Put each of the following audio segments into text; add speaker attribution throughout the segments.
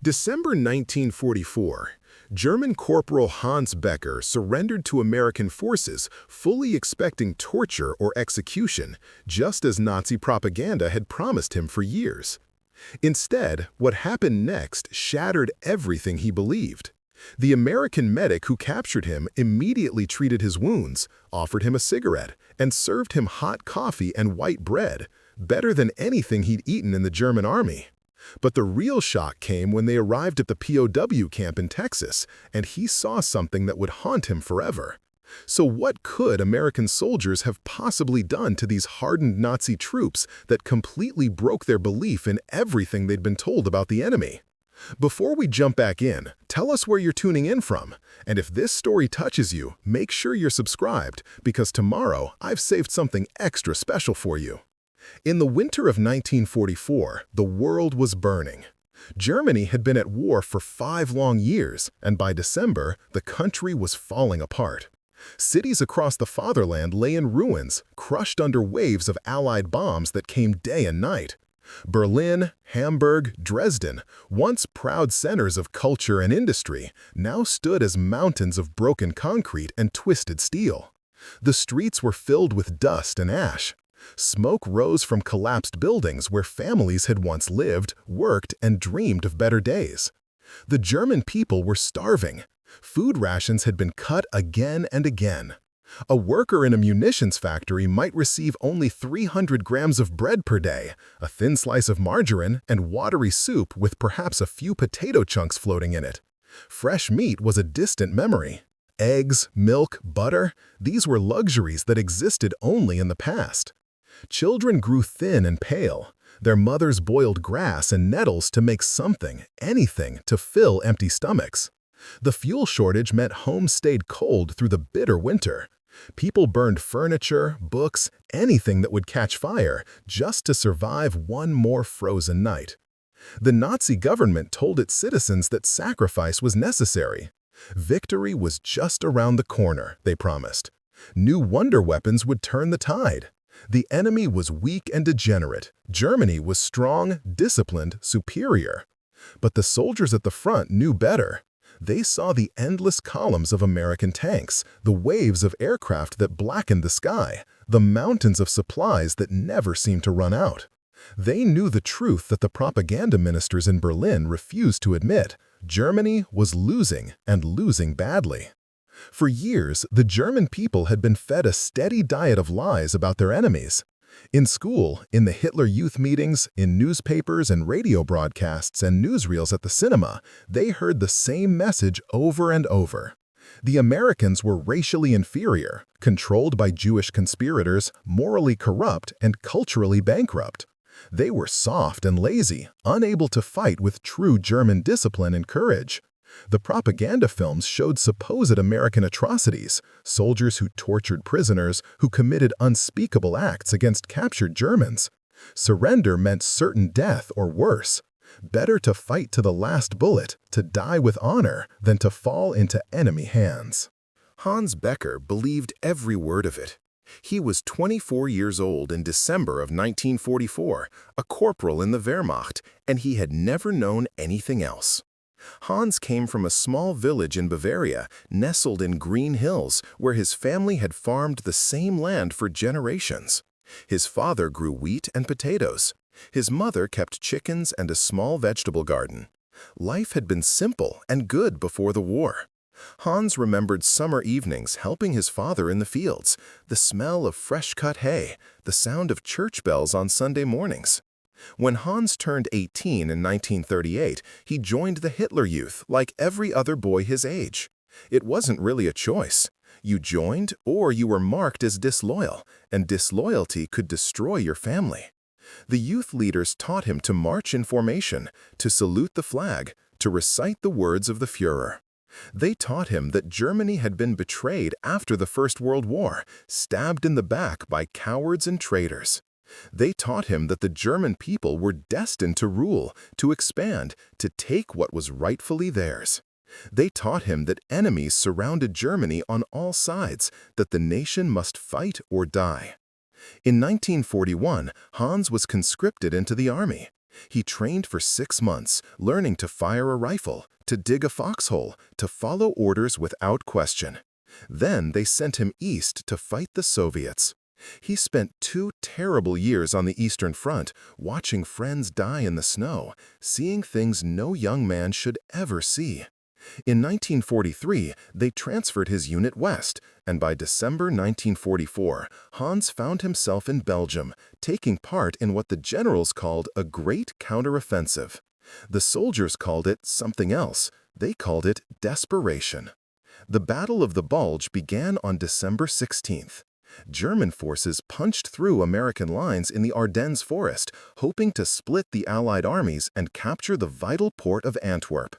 Speaker 1: December 1944, German Corporal Hans Becker surrendered to American forces, fully expecting torture or execution, just as Nazi propaganda had promised him for years. Instead, what happened next shattered everything he believed. The American medic who captured him immediately treated his wounds, offered him a cigarette, and served him hot coffee and white bread, better than anything he'd eaten in the German army. But the real shock came when they arrived at the POW camp in Texas, and he saw something that would haunt him forever. So what could American soldiers have possibly done to these hardened Nazi troops that completely broke their belief in everything they'd been told about the enemy? Before we jump back in, tell us where you're tuning in from. And if this story touches you, make sure you're subscribed, because tomorrow I've saved something extra special for you. In the winter of 1944, the world was burning. Germany had been at war for 5 long years, and by December, the country was falling apart. Cities across the fatherland lay in ruins, crushed under waves of Allied bombs that came day and night. Berlin, Hamburg, Dresden, once proud centers of culture and industry, now stood as mountains of broken concrete and twisted steel. The streets were filled with dust and ash. Smoke rose from collapsed buildings where families had once lived, worked, and dreamed of better days. The German people were starving. Food rations had been cut again and again. A worker in a munitions factory might receive only 300 grams of bread per day, a thin slice of margarine, and watery soup with perhaps a few potato chunks floating in it. Fresh meat was a distant memory. Eggs, milk, butter, these were luxuries that existed only in the past. Children grew thin and pale. Their mothers boiled grass and nettles to make something, anything, to fill empty stomachs. The fuel shortage meant homes stayed cold through the bitter winter. People burned furniture, books, anything that would catch fire, just to survive one more frozen night. The Nazi government told its citizens that sacrifice was necessary. Victory was just around the corner, they promised. New wonder weapons would turn the tide. The enemy was weak and degenerate. Germany was strong, disciplined, superior. But the soldiers at the front knew better. They saw the endless columns of American tanks, the waves of aircraft that blackened the sky, the mountains of supplies that never seemed to run out. They knew the truth that the propaganda ministers in Berlin refused to admit. Germany was losing, and losing badly. For years, the German people had been fed a steady diet of lies about their enemies. In school, in the Hitler Youth meetings, in newspapers and radio broadcasts and newsreels at the cinema, they heard the same message over and over. The Americans were racially inferior, controlled by Jewish conspirators, morally corrupt, and culturally bankrupt. They were soft and lazy, unable to fight with true German discipline and courage. The propaganda films showed supposed American atrocities, soldiers who tortured prisoners, who committed unspeakable acts against captured Germans. Surrender meant certain death or worse. Better to fight to the last bullet, to die with honor, than to fall into enemy hands. Hans Becker believed every word of it. He was 24 years old in December of 1944, a corporal in the Wehrmacht, and he had never known anything else. Hans came from a small village in Bavaria, nestled in green hills, where his family had farmed the same land for generations. His father grew wheat and potatoes. His mother kept chickens and a small vegetable garden. Life had been simple and good before the war. Hans remembered summer evenings helping his father in the fields, the smell of fresh-cut hay, the sound of church bells on Sunday mornings. When Hans turned 18 in 1938, he joined the Hitler Youth like every other boy his age. It wasn't really a choice. You joined or you were marked as disloyal, and disloyalty could destroy your family. The youth leaders taught him to march in formation, to salute the flag, to recite the words of the Führer. They taught him that Germany had been betrayed after the First World War, stabbed in the back by cowards and traitors. They taught him that the German people were destined to rule, to expand, to take what was rightfully theirs. They taught him that enemies surrounded Germany on all sides, that the nation must fight or die. In 1941, Hans was conscripted into the army. He trained for 6 months, learning to fire a rifle, to dig a foxhole, to follow orders without question. Then they sent him east to fight the Soviets. He spent 2 terrible years on the Eastern Front, watching friends die in the snow, seeing things no young man should ever see. In 1943, they transferred his unit west, and by December 1944, Hans found himself in Belgium, taking part in what the generals called a great counteroffensive. The soldiers called it something else. They called it desperation. The Battle of the Bulge began on December 16th. German forces punched through American lines in the Ardennes forest, hoping to split the Allied armies and capture the vital port of Antwerp.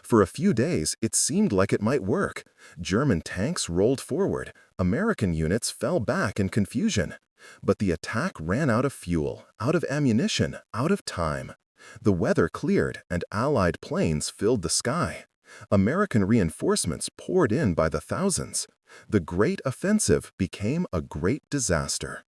Speaker 1: For a few days, it seemed like it might work. German tanks rolled forward. American units fell back in confusion. But the attack ran out of fuel, out of ammunition, out of time. The weather cleared, and Allied planes filled the sky. American reinforcements poured in by the thousands. The Great Offensive became a great disaster.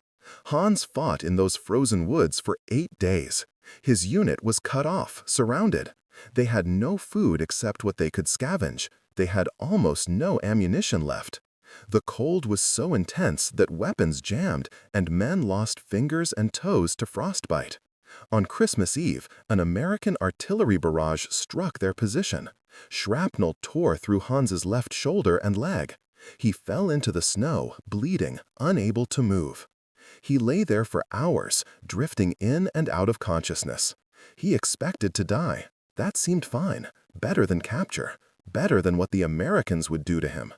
Speaker 1: Hans fought in those frozen woods for 8 days. His unit was cut off, surrounded. They had no food except what they could scavenge. They had almost no ammunition left. The cold was so intense that weapons jammed and men lost fingers and toes to frostbite. On Christmas Eve, an American artillery barrage struck their position. Shrapnel tore through Hans's left shoulder and leg. He fell into the snow, bleeding, unable to move. He lay there for hours, drifting in and out of consciousness. He expected to die. That seemed fine, better than capture, better than what the Americans would do to him.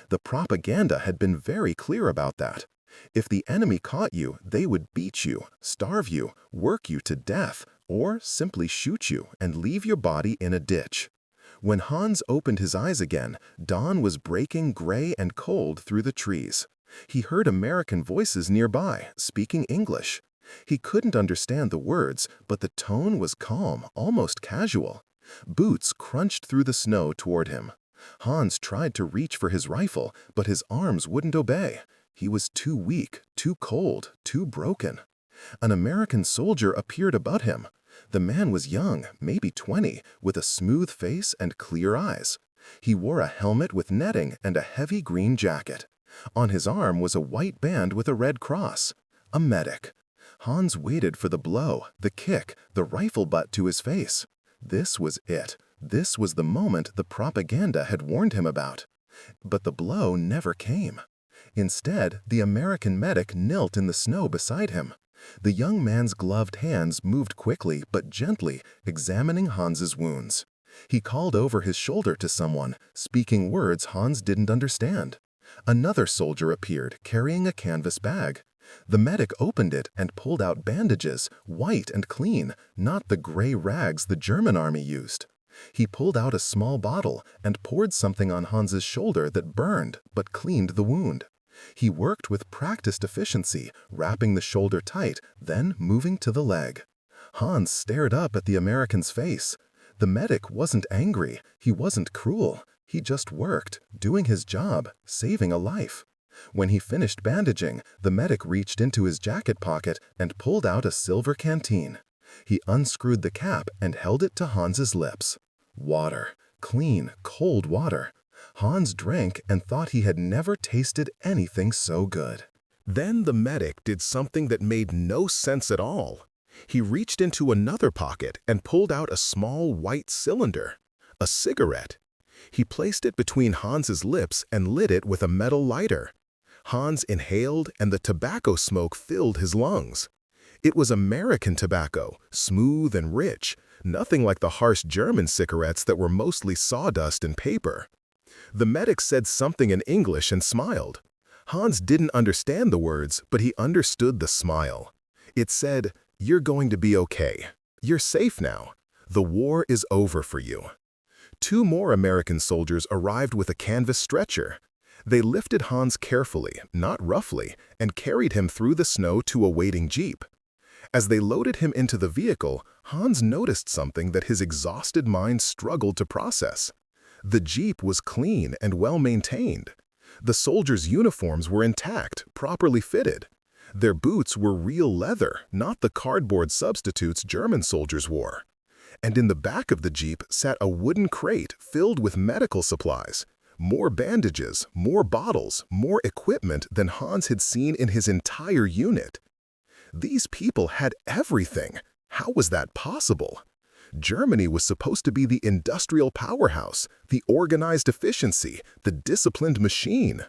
Speaker 1: The propaganda had been very clear about that. If the enemy caught you, they would beat you, starve you, work you to death, or simply shoot you and leave your body in a ditch. When Hans opened his eyes again, dawn was breaking gray and cold through the trees. He heard American voices nearby, speaking English. He couldn't understand the words, but the tone was calm, almost casual. Boots crunched through the snow toward him. Hans tried to reach for his rifle, but his arms wouldn't obey. He was too weak, too cold, too broken. An American soldier appeared about him. The man was young, maybe 20, with a smooth face and clear eyes. He wore a helmet with netting and a heavy green jacket. On his arm was a white band with a red cross. A medic. Hans waited for the blow, the kick, the rifle butt to his face. This was it. This was the moment the propaganda had warned him about. But the blow never came. Instead, the American medic knelt in the snow beside him. The young man's gloved hands moved quickly but gently, examining Hans's wounds. He called over his shoulder to someone, speaking words Hans didn't understand. Another soldier appeared, carrying a canvas bag. The medic opened it and pulled out bandages, white and clean, not the gray rags the German army used. He pulled out a small bottle and poured something on Hans's shoulder that burned but cleaned the wound. He worked with practiced efficiency, wrapping the shoulder tight, then moving to the leg. Hans stared up at the American's face. The medic wasn't angry, he wasn't cruel. He just worked, doing his job, saving a life. When he finished bandaging, the medic reached into his jacket pocket and pulled out a silver canteen. He unscrewed the cap and held it to Hans's lips. Water. Clean, cold water. Hans drank and thought he had never tasted anything so good. Then the medic did something that made no sense at all. He reached into another pocket and pulled out a small white cylinder. A cigarette. He placed it between Hans's lips and lit it with a metal lighter. Hans inhaled, and the tobacco smoke filled his lungs. It was American tobacco, smooth and rich, nothing like the harsh German cigarettes that were mostly sawdust and paper. The medic said something in English and smiled. Hans didn't understand the words, but he understood the smile. It said, "You're going to be okay. You're safe now. The war is over for you." 2 more American soldiers arrived with a canvas stretcher. They lifted Hans carefully, not roughly, and carried him through the snow to a waiting jeep. As they loaded him into the vehicle, Hans noticed something that his exhausted mind struggled to process. The jeep was clean and well maintained. The soldiers' uniforms were intact, properly fitted. Their boots were real leather, not the cardboard substitutes German soldiers wore. And in the back of the Jeep sat a wooden crate filled with medical supplies. More bandages, more bottles, more equipment than Hans had seen in his entire unit. These people had everything. How was that possible? Germany was supposed to be the industrial powerhouse, the organized efficiency, the disciplined machine.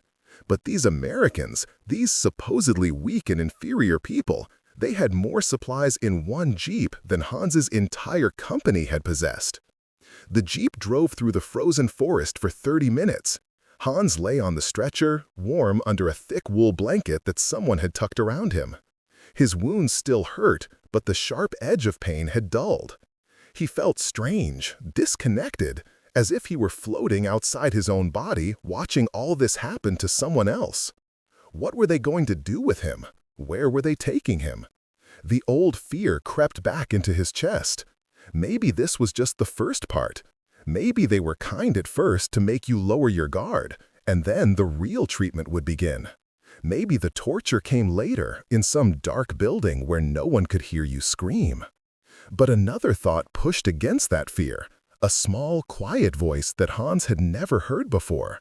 Speaker 1: But these Americans, these supposedly weak and inferior people, they had more supplies in one Jeep than Hans's entire company had possessed. The Jeep drove through the frozen forest for 30 minutes. Hans lay on the stretcher, warm under a thick wool blanket that someone had tucked around him. His wounds still hurt, but the sharp edge of pain had dulled. He felt strange, disconnected, as if he were floating outside his own body, watching all this happen to someone else. What were they going to do with him? Where were they taking him? The old fear crept back into his chest. Maybe this was just the first part. Maybe they were kind at first to make you lower your guard, and then the real treatment would begin. Maybe the torture came later, in some dark building where no one could hear you scream. But another thought pushed against that fear, a small, quiet voice that Hans had never heard before.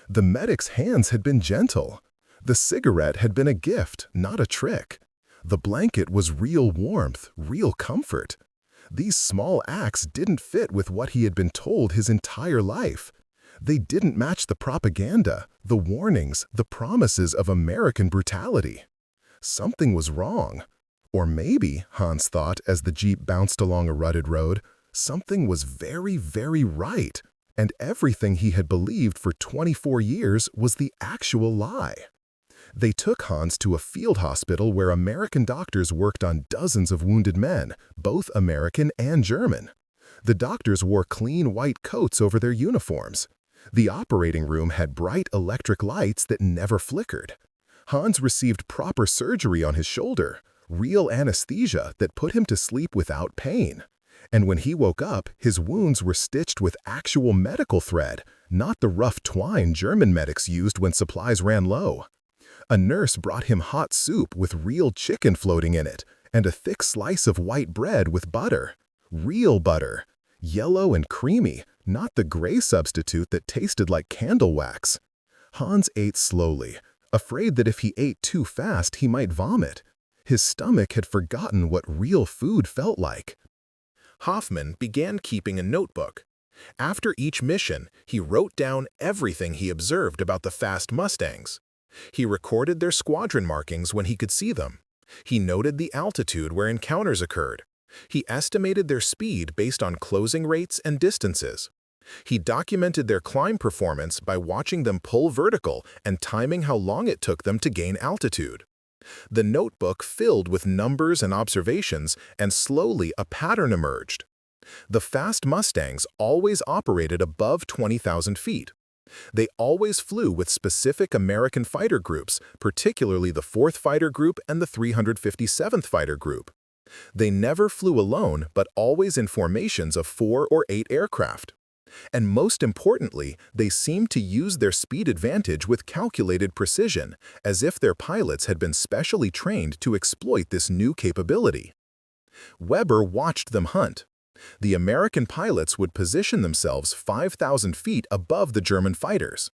Speaker 1: The medic's hands had been gentle. The cigarette had been a gift, not a trick. The blanket was real warmth, real comfort. These small acts didn't fit with what he had been told his entire life. They didn't match the propaganda, the warnings, the promises of American brutality. Something was wrong. Or maybe, Hans thought as the Jeep bounced along a rutted road, something was very, very right, and everything he had believed for 24 years was the actual lie. They took Hans to a field hospital where American doctors worked on dozens of wounded men, both American and German. The doctors wore clean white coats over their uniforms. The operating room had bright electric lights that never flickered. Hans received proper surgery on his shoulder, real anesthesia that put him to sleep without pain. And when he woke up, his wounds were stitched with actual medical thread, not the rough twine German medics used when supplies ran low. A nurse brought him hot soup with real chicken floating in it, and a thick slice of white bread with butter. Real butter. Yellow and creamy, not the gray substitute that tasted like candle wax. Hans ate slowly, afraid that if he ate too fast he might vomit. His stomach had forgotten what real food felt like. Hoffman began keeping a notebook. After each mission, he wrote down everything he observed about the fast Mustangs. He recorded their squadron markings when he could see them. He noted the altitude where encounters occurred. He estimated their speed based on closing rates and distances. He documented their climb performance by watching them pull vertical and timing how long it took them to gain altitude. The notebook filled with numbers and observations, and slowly a pattern emerged. The fast Mustangs always operated above 20,000 feet. They always flew with specific American fighter groups, particularly the 4th Fighter Group and the 357th Fighter Group. They never flew alone, but always in formations of 4 or 8 aircraft. And most importantly, they seemed to use their speed advantage with calculated precision, as if their pilots had been specially trained to exploit this new capability. Weber watched them hunt. The American pilots would position themselves 5,000 feet above the German fighters.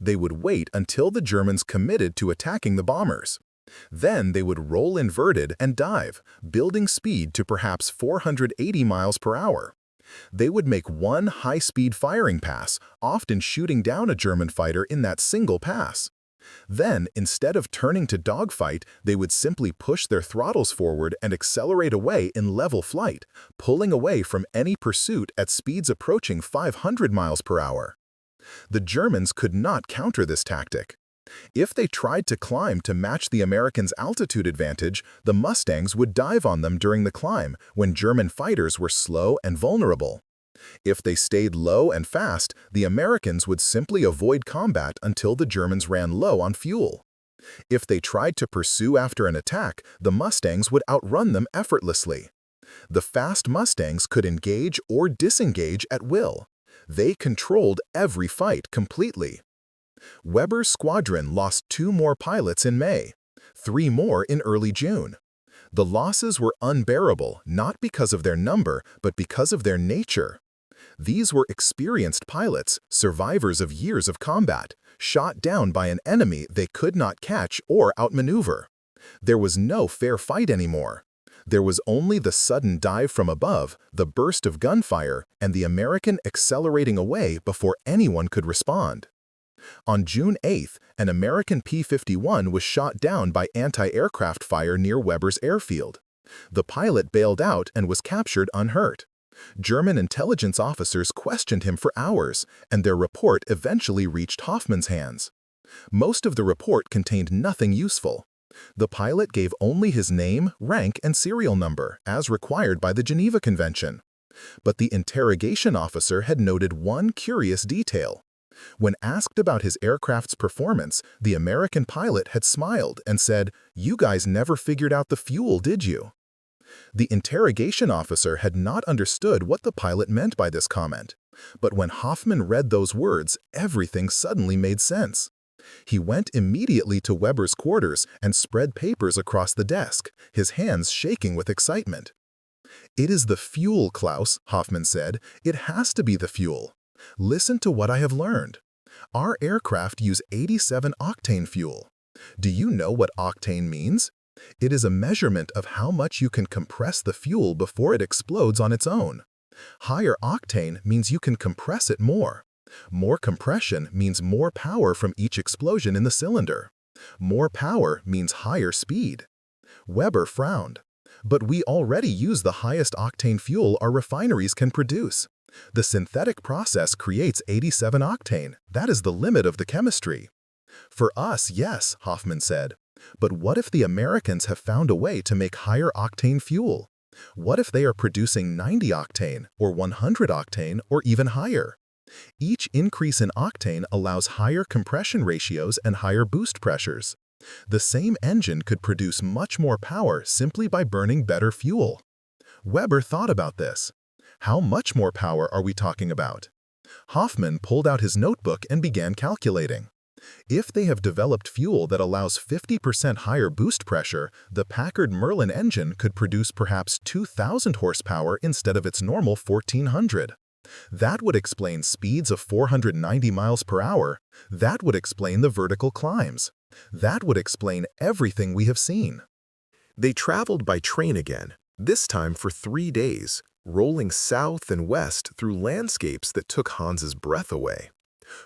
Speaker 1: They would wait until the Germans committed to attacking the bombers. Then they would roll inverted and dive, building speed to perhaps 480 miles per hour. They would make one high-speed firing pass, often shooting down a German fighter in that single pass. Then, instead of turning to dogfight, they would simply push their throttles forward and accelerate away in level flight, pulling away from any pursuit at speeds approaching 500 miles per hour. The Germans could not counter this tactic. If they tried to climb to match the Americans' altitude advantage, the Mustangs would dive on them during the climb when German fighters were slow and vulnerable. If they stayed low and fast, the Americans would simply avoid combat until the Germans ran low on fuel. If they tried to pursue after an attack, the Mustangs would outrun them effortlessly. The fast Mustangs could engage or disengage at will. They controlled every fight completely. Weber's squadron lost 2 more pilots in May. 3 more in early June. The losses were unbearable not because of their number, but because of their nature. These were experienced pilots, survivors of years of combat, shot down by an enemy they could not catch or outmaneuver. There was no fair fight anymore. There was only the sudden dive from above, the burst of gunfire, and the American accelerating away before anyone could respond. On June 8th, an American P-51 was shot down by anti-aircraft fire near Weber's airfield. The pilot bailed out and was captured unhurt. German intelligence officers questioned him for hours, and their report eventually reached Hoffmann's hands. Most of the report contained nothing useful. The pilot gave only his name, rank, and serial number, as required by the Geneva Convention. But the interrogation officer had noted one curious detail. When asked about his aircraft's performance, the American pilot had smiled and said, "You guys never figured out the fuel, did you?" The interrogation officer had not understood what the pilot meant by this comment. But when Hoffmann read those words, everything suddenly made sense. He went immediately to Weber's quarters and spread papers across the desk, his hands shaking with excitement. "It is the fuel, Klaus," Hoffmann said. "It has to be the fuel. Listen to what I have learned. Our aircraft use 87-octane fuel. Do you know what octane means? It is a measurement of how much you can compress the fuel before it explodes on its own. Higher octane means you can compress it more. More compression means more power from each explosion in the cylinder. More power means higher speed." Weber frowned. "But we already use the highest octane fuel our refineries can produce. The synthetic process creates 87 octane. That is the limit of the chemistry." "For us, yes," Hoffmann said. "But what if the Americans have found a way to make higher octane fuel? What if they are producing 90 octane, or 100 octane, or even higher? Each increase in octane allows higher compression ratios and higher boost pressures. The same engine could produce much more power simply by burning better fuel." Weber thought about this. How much more power are we talking about? Hoffmann pulled out his notebook and began calculating. If they have developed fuel that allows 50% higher boost pressure, the Packard Merlin engine could produce perhaps 2,000 horsepower instead of its normal 1,400. That would explain speeds of 490 miles per hour. That would explain the vertical climbs. That would explain everything we have seen. They traveled by train again, this time for 3 days, rolling south and west through landscapes that took Hans's breath away.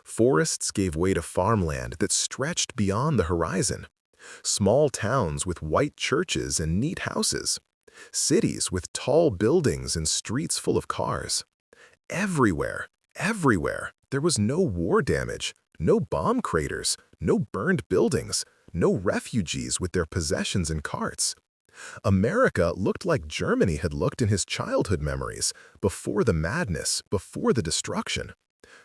Speaker 1: Forests gave way to farmland that stretched beyond the horizon. Small towns with white churches and neat houses. Cities with tall buildings and streets full of cars. Everywhere, there was no war damage, no bomb craters, no burned buildings, no refugees with their possessions and carts. America looked like Germany had looked in his childhood memories, before the madness, before the destruction.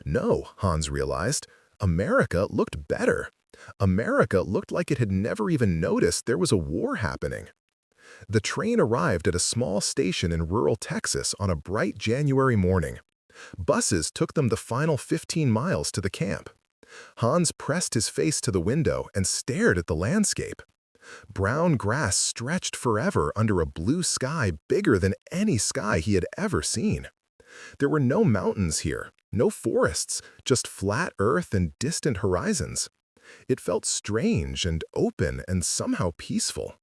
Speaker 1: No, Hans realized, America looked better. America looked like it had never even noticed there was a war happening. The train arrived at a small station in rural Texas on a bright January morning. Buses took them the final 15 miles to the camp. Hans pressed his face to the window and stared at the landscape. Brown grass stretched forever under a blue sky bigger than any sky he had ever seen. There were no mountains here, no forests, just flat earth and distant horizons. It felt strange and open and somehow peaceful.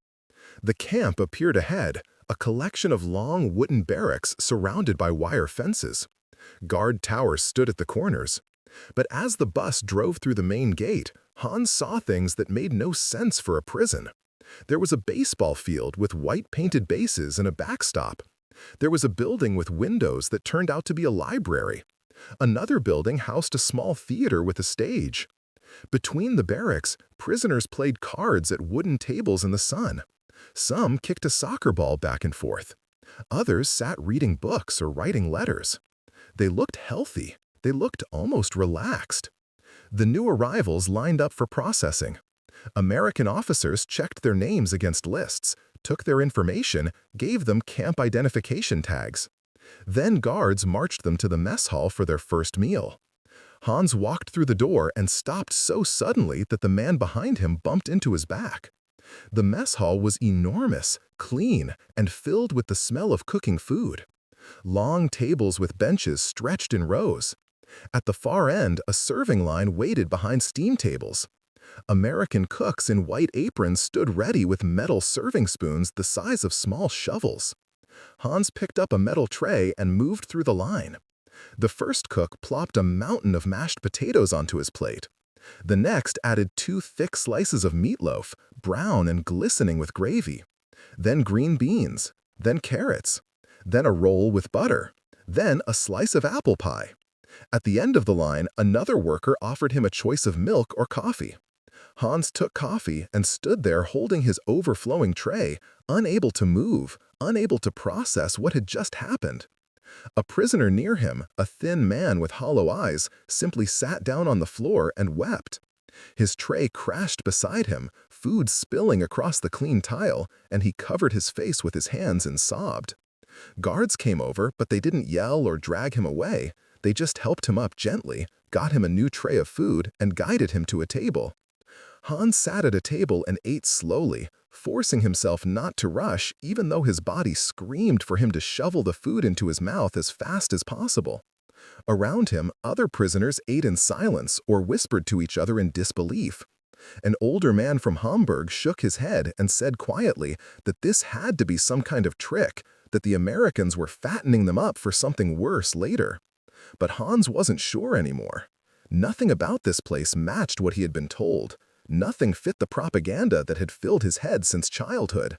Speaker 1: The camp appeared ahead, a collection of long wooden barracks surrounded by wire fences. Guard towers stood at the corners. But as the bus drove through the main gate, Hans saw things that made no sense for a prison. There was a baseball field with white-painted bases and a backstop. There was a building with windows that turned out to be a library. Another building housed a small theater with a stage. Between the barracks, prisoners played cards at wooden tables in the sun. Some kicked a soccer ball back and forth. Others sat reading books or writing letters. They looked healthy. They looked almost relaxed. The new arrivals lined up for processing. American officers checked their names against lists, took their information, gave them camp identification tags. Then guards marched them to the mess hall for their first meal. Hans walked through the door and stopped so suddenly that the man behind him bumped into his back. The mess hall was enormous, clean, and filled with the smell of cooking food. Long tables with benches stretched in rows. At the far end, a serving line waited behind steam tables. American cooks in white aprons stood ready with metal serving spoons the size of small shovels. Hans picked up a metal tray and moved through the line. The first cook plopped a mountain of mashed potatoes onto his plate. The next added 2 thick slices of meatloaf, brown and glistening with gravy. Then green beans, then carrots, then a roll with butter, then a slice of apple pie. At the end of the line, another worker offered him a choice of milk or coffee. Hans took coffee and stood there holding his overflowing tray, unable to move, unable to process what had just happened. A prisoner near him, a thin man with hollow eyes, simply sat down on the floor and wept. His tray crashed beside him, food spilling across the clean tile, and he covered his face with his hands and sobbed. Guards came over, but they didn't yell or drag him away. They just helped him up gently, got him a new tray of food, and guided him to a table. Hans sat at a table and ate slowly, forcing himself not to rush even though his body screamed for him to shovel the food into his mouth as fast as possible. Around him, other prisoners ate in silence or whispered to each other in disbelief. An older man from Hamburg shook his head and said quietly that this had to be some kind of trick, that the Americans were fattening them up for something worse later. But Hans wasn't sure anymore. Nothing about this place matched what he had been told. Nothing fit the propaganda that had filled his head since childhood.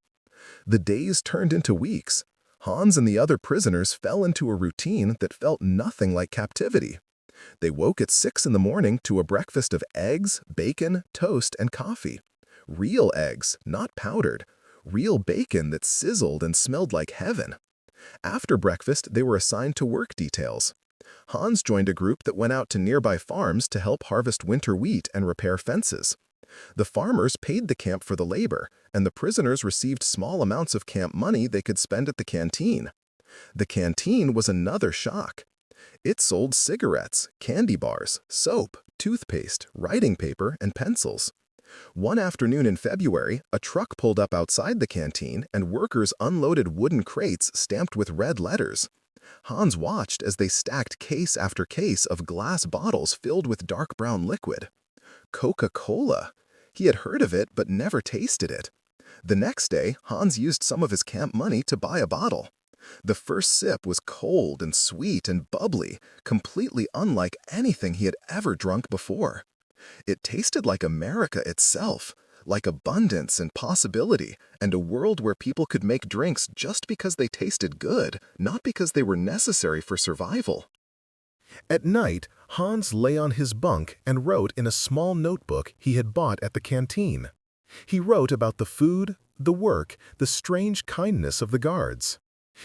Speaker 1: The days turned into weeks. Hans and the other prisoners fell into a routine that felt nothing like captivity. They woke at 6 in the morning to a breakfast of eggs, bacon, toast, and coffee. Real eggs, not powdered. Real bacon that sizzled and smelled like heaven. After breakfast, they were assigned to work details. Hans joined a group that went out to nearby farms to help harvest winter wheat and repair fences. The farmers paid the camp for the labor, and the prisoners received small amounts of camp money they could spend at the canteen. The canteen was another shock. It sold cigarettes, candy bars, soap, toothpaste, writing paper, and pencils. One afternoon in February, a truck pulled up outside the canteen and workers unloaded wooden crates stamped with red letters. Hans watched as they stacked case after case of glass bottles filled with dark brown liquid. Coca-Cola. He had heard of it but never tasted it. The next day, Hans used some of his camp money to buy a bottle. The first sip was cold and sweet and bubbly, completely unlike anything he had ever drunk before. It tasted like America itself, like abundance and possibility, and a world where people could make drinks just because they tasted good, not because they were necessary for survival. At night, Hans lay on his bunk and wrote in a small notebook he had bought at the canteen. He wrote about the food, the work, the strange kindness of the guards.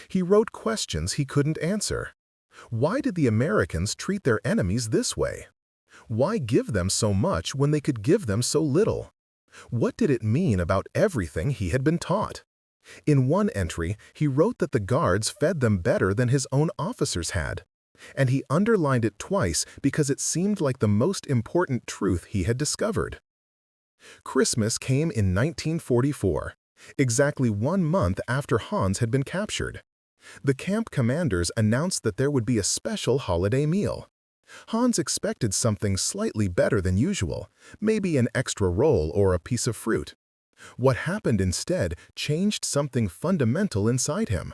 Speaker 1: He wrote questions he couldn't answer. Why did the Americans treat their enemies this way? Why give them so much when they could give them so little? What did it mean about everything he had been taught? In one entry, he wrote that the guards fed them better than his own officers had. And he underlined it twice because it seemed like the most important truth he had discovered. Christmas came in 1944, exactly 1 month after Hans had been captured. The camp commanders announced that there would be a special holiday meal. Hans expected something slightly better than usual, maybe an extra roll or a piece of fruit. What happened instead changed something fundamental inside him.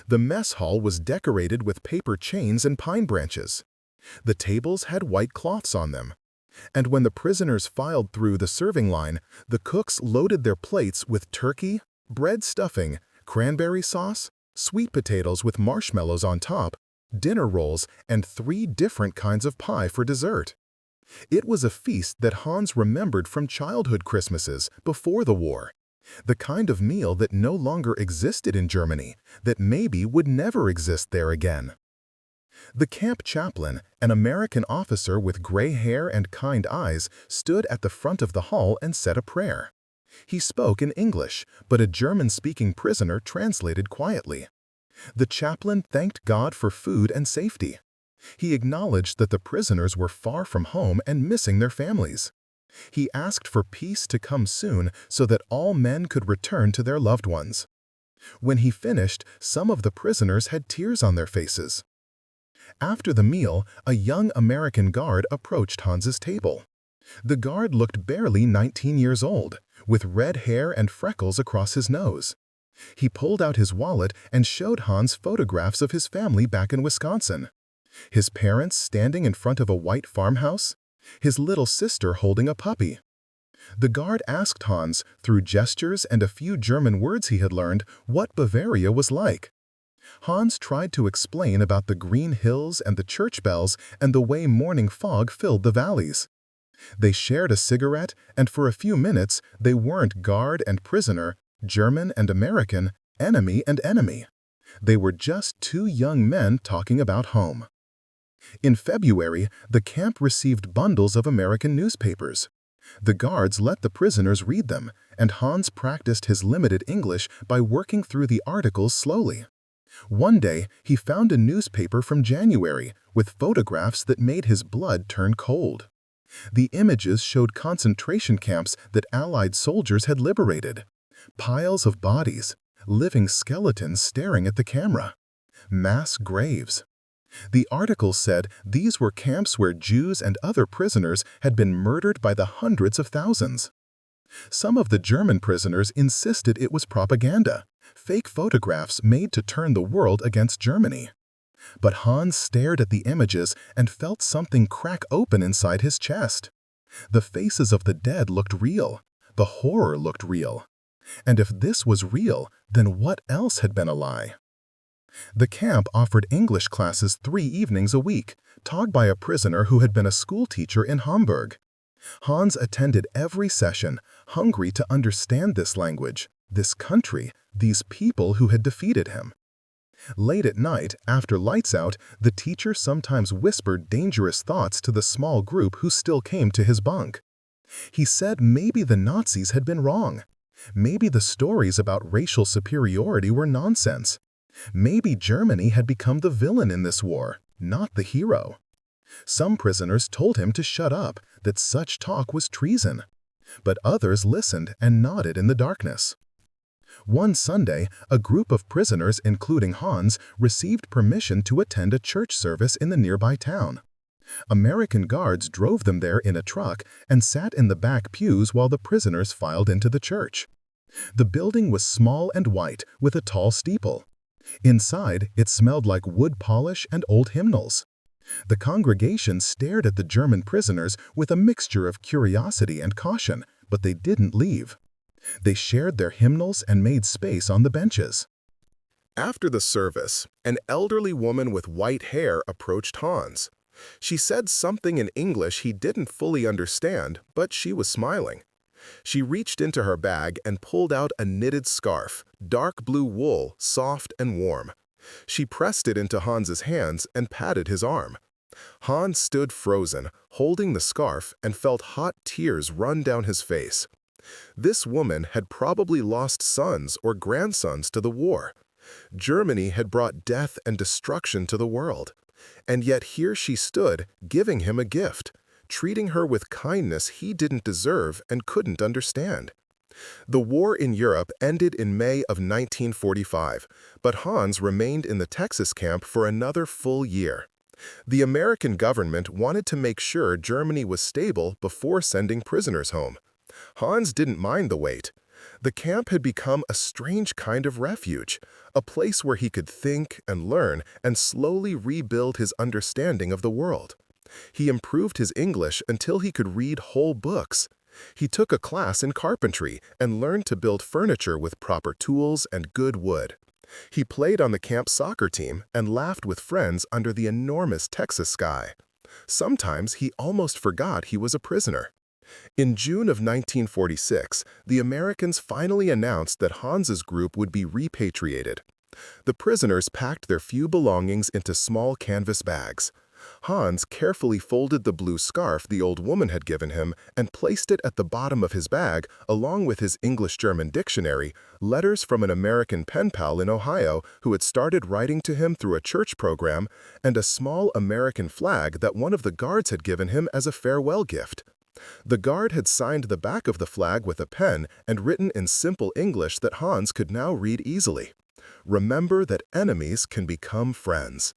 Speaker 1: The mess hall was decorated with paper chains and pine branches. The tables had white cloths on them. And when the prisoners filed through the serving line, the cooks loaded their plates with turkey, bread stuffing, cranberry sauce, sweet potatoes with marshmallows on top, dinner rolls, and 3 different kinds of pie for dessert. It was a feast that Hans remembered from childhood Christmases before the war. The kind of meal that no longer existed in Germany, that maybe would never exist there again. The camp chaplain, an American officer with gray hair and kind eyes, stood at the front of the hall and said a prayer. He spoke in English, but a German-speaking prisoner translated quietly. The chaplain thanked God for food and safety. He acknowledged that the prisoners were far from home and missing their families. He asked for peace to come soon so that all men could return to their loved ones. When he finished, some of the prisoners had tears on their faces. After the meal, a young American guard approached Hans's table. The guard looked barely 19 years old, with red hair and freckles across his nose. He pulled out his wallet and showed Hans photographs of his family back in Wisconsin. His parents standing in front of a white farmhouse, his little sister holding a puppy. The guard asked Hans, through gestures and a few German words he had learned, what Bavaria was like. Hans tried to explain about the green hills and the church bells and the way morning fog filled the valleys. They shared a cigarette, and for a few minutes they weren't guard and prisoner, German and American, enemy and enemy. They were just two young men talking about home. In February, the camp received bundles of American newspapers. The guards let the prisoners read them, and Hans practiced his limited English by working through the articles slowly. One day, he found a newspaper from January with photographs that made his blood turn cold. The images showed concentration camps that Allied soldiers had liberated. Piles of bodies, living skeletons staring at the camera. Mass graves. The article said these were camps where Jews and other prisoners had been murdered by the hundreds of thousands. Some of the German prisoners insisted it was propaganda, fake photographs made to turn the world against Germany. But Hans stared at the images and felt something crack open inside his chest. The faces of the dead looked real. The horror looked real. And if this was real, then what else had been a lie? The camp offered English classes 3 evenings a week, taught by a prisoner who had been a schoolteacher in Hamburg. Hans attended every session, hungry to understand this language, this country, these people who had defeated him. Late at night, after lights out, the teacher sometimes whispered dangerous thoughts to the small group who still came to his bunk. He said maybe the Nazis had been wrong. Maybe the stories about racial superiority were nonsense. Maybe Germany had become the villain in this war, not the hero. Some prisoners told him to shut up, that such talk was treason. But others listened and nodded in the darkness. One Sunday, a group of prisoners, including Hans, received permission to attend a church service in the nearby town. American guards drove them there in a truck and sat in the back pews while the prisoners filed into the church. The building was small and white, with a tall steeple. Inside, it smelled like wood polish and old hymnals. The congregation stared at the German prisoners with a mixture of curiosity and caution, but they didn't leave. They shared their hymnals and made space on the benches. After the service, an elderly woman with white hair approached Hans. She said something in English he didn't fully understand, but she was smiling. She reached into her bag and pulled out a knitted scarf, dark blue wool, soft and warm. She pressed it into Hans's hands and patted his arm. Hans stood frozen, holding the scarf, and felt hot tears run down his face. This woman had probably lost sons or grandsons to the war. Germany had brought death and destruction to the world. And yet here she stood, giving him a gift, treating her with kindness he didn't deserve and couldn't understand. The war in Europe ended in May of 1945, but Hans remained in the Texas camp for another full year. The American government wanted to make sure Germany was stable before sending prisoners home. Hans didn't mind the wait. The camp had become a strange kind of refuge, a place where he could think and learn and slowly rebuild his understanding of the world. He improved his English until he could read whole books. He took a class in carpentry and learned to build furniture with proper tools and good wood. He played on the camp soccer team and laughed with friends under the enormous Texas sky. Sometimes he almost forgot he was a prisoner. In June of 1946, the Americans finally announced that Hans's group would be repatriated. The prisoners packed their few belongings into small canvas bags. Hans carefully folded the blue scarf the old woman had given him and placed it at the bottom of his bag, along with his English-German dictionary, letters from an American pen pal in Ohio who had started writing to him through a church program, and a small American flag that one of the guards had given him as a farewell gift. The guard had signed the back of the flag with a pen and written in simple English that Hans could now read easily. Remember that enemies can become friends.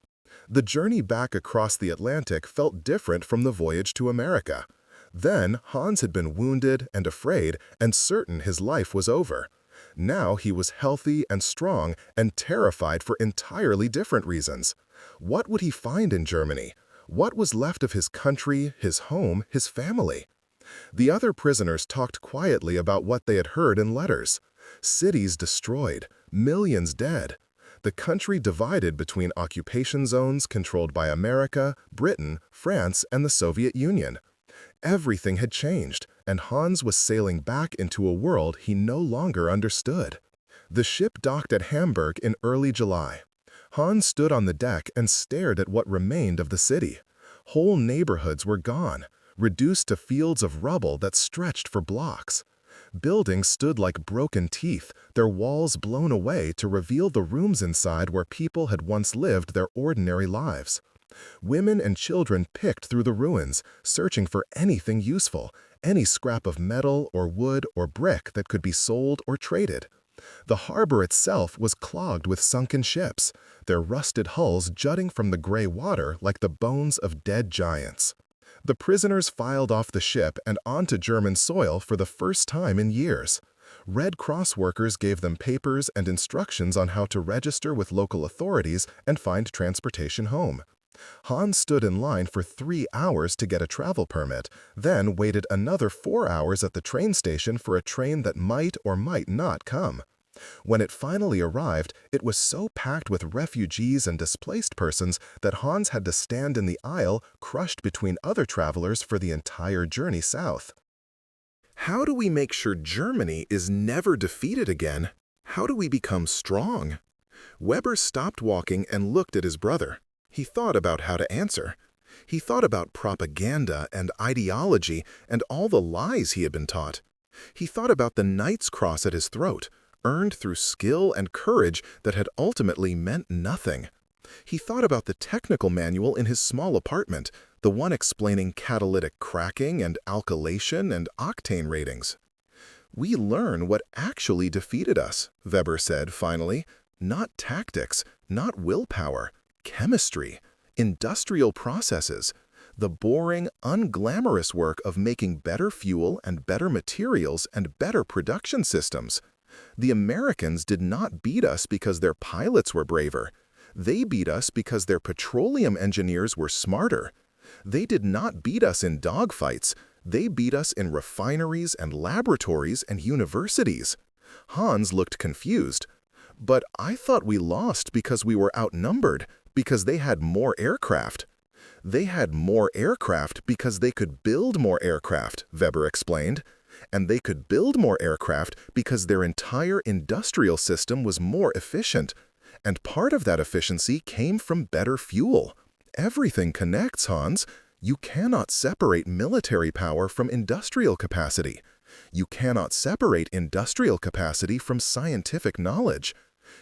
Speaker 1: The journey back across the Atlantic felt different from the voyage to America. Then, Hans had been wounded and afraid and certain his life was over. Now he was healthy and strong and terrified for entirely different reasons. What would he find in Germany? What was left of his country, his home, his family? The other prisoners talked quietly about what they had heard in letters. Cities destroyed, millions dead. The country divided between occupation zones controlled by America, Britain, France, and the Soviet Union. Everything had changed, and Hans was sailing back into a world he no longer understood. The ship docked at Hamburg in early July. Hans stood on the deck and stared at what remained of the city. Whole neighborhoods were gone, reduced to fields of rubble that stretched for blocks. Buildings stood like broken teeth, their walls blown away to reveal the rooms inside where people had once lived their ordinary lives. Women and children picked through the ruins, searching for anything useful, any scrap of metal or wood or brick that could be sold or traded. The harbor itself was clogged with sunken ships, their rusted hulls jutting from the gray water like the bones of dead giants. The prisoners filed off the ship and onto German soil for the first time in years. Red Cross workers gave them papers and instructions on how to register with local authorities and find transportation home. Hans stood in line for 3 hours to get a travel permit, then waited another 4 hours at the train station for a train that might or might not come. When it finally arrived, it was so packed with refugees and displaced persons that Hans had to stand in the aisle, crushed between other travelers for the entire journey south. How do we make sure Germany is never defeated again? How do we become strong? Weber stopped walking and looked at his brother. He thought about how to answer. He thought about propaganda and ideology and all the lies he had been taught. He thought about the Knight's Cross at his throat, earned through skill and courage that had ultimately meant nothing. He thought about the technical manual in his small apartment, the one explaining catalytic cracking and alkylation and octane ratings. "We learn what actually defeated us," Weber said finally. "Not tactics, not willpower. Chemistry, industrial processes, the boring, unglamorous work of making better fuel and better materials and better production systems. The Americans did not beat us because their pilots were braver. They beat us because their petroleum engineers were smarter. They did not beat us in dogfights. They beat us in refineries and laboratories and universities." Hans looked confused. "But I thought we lost because we were outnumbered. Because they had more aircraft." "They had more aircraft because they could build more aircraft," Weber explained. "And they could build more aircraft because their entire industrial system was more efficient. And part of that efficiency came from better fuel. Everything connects, Hans. You cannot separate military power from industrial capacity. You cannot separate industrial capacity from scientific knowledge.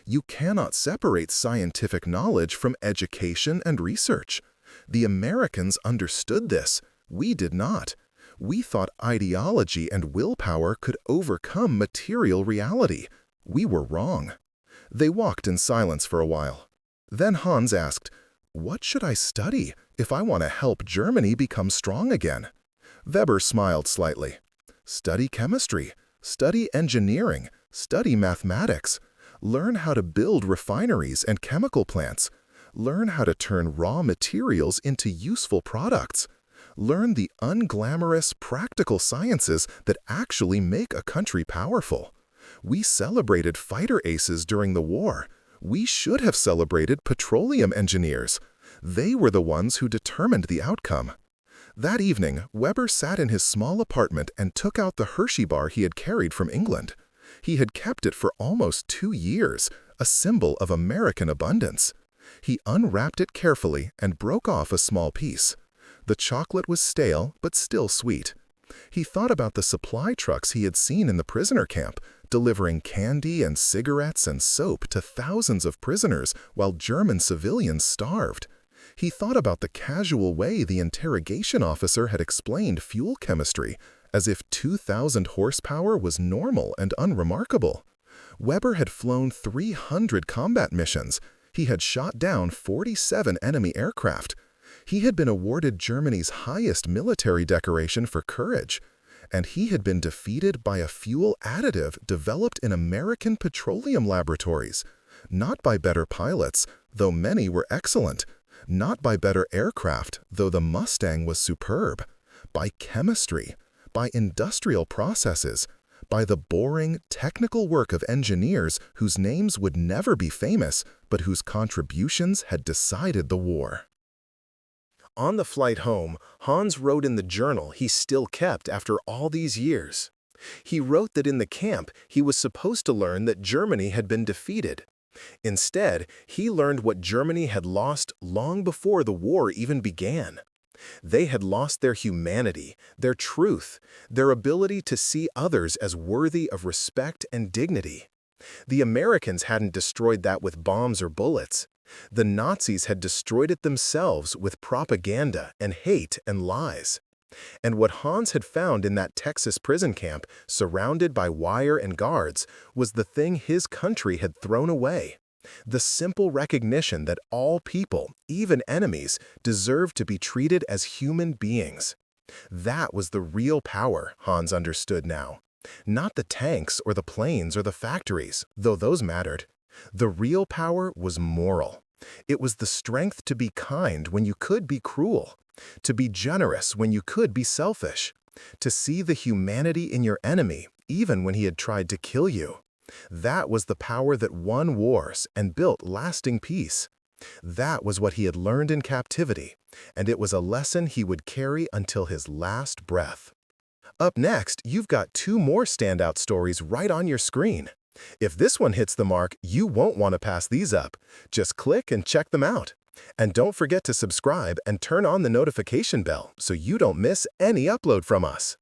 Speaker 1: You cannot separate scientific knowledge from education and research. The Americans understood this. We did not. We thought ideology and willpower could overcome material reality. We were wrong." They walked in silence for a while. Then Hans asked, "What should I study if I want to help Germany become strong again?" Weber smiled slightly. "Study chemistry, study engineering, study mathematics. Learn how to build refineries and chemical plants. Learn how to turn raw materials into useful products. Learn the unglamorous, practical sciences that actually make a country powerful. We celebrated fighter aces during the war. We should have celebrated petroleum engineers. They were the ones who determined the outcome." That evening, Weber sat in his small apartment and took out the Hershey bar he had carried from England. He had kept it for almost 2 years, a symbol of American abundance. He unwrapped it carefully and broke off a small piece. The chocolate was stale, but still sweet. He thought about the supply trucks he had seen in the prisoner camp, delivering candy and cigarettes and soap to thousands of prisoners while German civilians starved. He thought about the casual way the interrogation officer had explained fuel chemistry, as if 2,000 horsepower was normal and unremarkable. Weber had flown 300 combat missions. He had shot down 47 enemy aircraft. He had been awarded Germany's highest military decoration for courage. And he had been defeated by a fuel additive developed in American petroleum laboratories. Not by better pilots, though many were excellent. Not by better aircraft, though the Mustang was superb. By chemistry, by industrial processes, by the boring, technical work of engineers whose names would never be famous, but whose contributions had decided the war. On the flight home, Hans wrote in the journal he still kept after all these years. He wrote that in the camp he was supposed to learn that Germany had been defeated. Instead, he learned what Germany had lost long before the war even began. They had lost their humanity, their truth, their ability to see others as worthy of respect and dignity. The Americans hadn't destroyed that with bombs or bullets. The Nazis had destroyed it themselves with propaganda and hate and lies. And what Hans had found in that Texas prison camp, surrounded by wire and guards, was the thing his country had thrown away. The simple recognition that all people, even enemies, deserve to be treated as human beings. That was the real power, Hans understood now. Not the tanks or the planes or the factories, though those mattered. The real power was moral. It was the strength to be kind when you could be cruel, to be generous when you could be selfish, to see the humanity in your enemy even when he had tried to kill you. That was the power that won wars and built lasting peace. That was what he had learned in captivity, and it was a lesson he would carry until his last breath. Up next, you've got 2 more standout stories right on your screen. If this one hits the mark, you won't want to pass these up. Just click and check them out. And don't forget to subscribe and turn on the notification bell so you don't miss any upload from us.